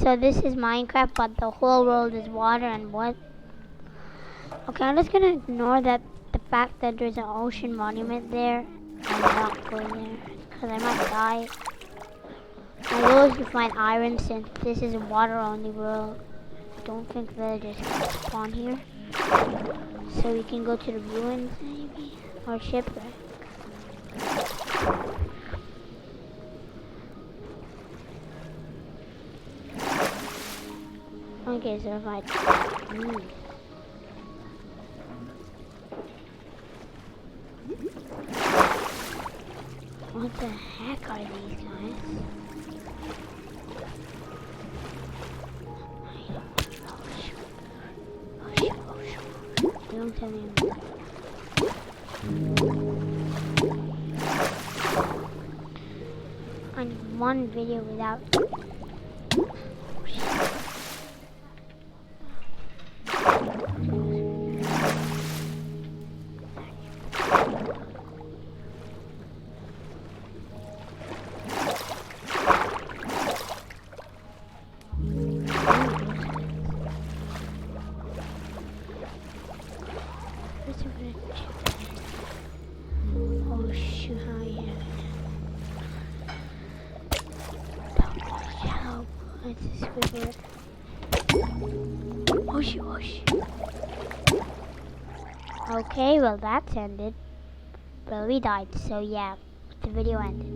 so this is Minecraft, but the whole world is water and what? Okay, I'm just gonna ignore the fact that there's an ocean monument there and not go there, because I might die. My goal is to find iron since this is a water-only world. I don't think villagers can spawn here. So we can go to the ruins maybe, or shipwreck. Okay, so if I... What the heck are these guys? Don't tell me. I need one video without. Oh shoot, how yeah. Yellow. It's a squidward. Oh shoot, oh shoot. Okay, well that's ended. Well, we died, so yeah, the video ended.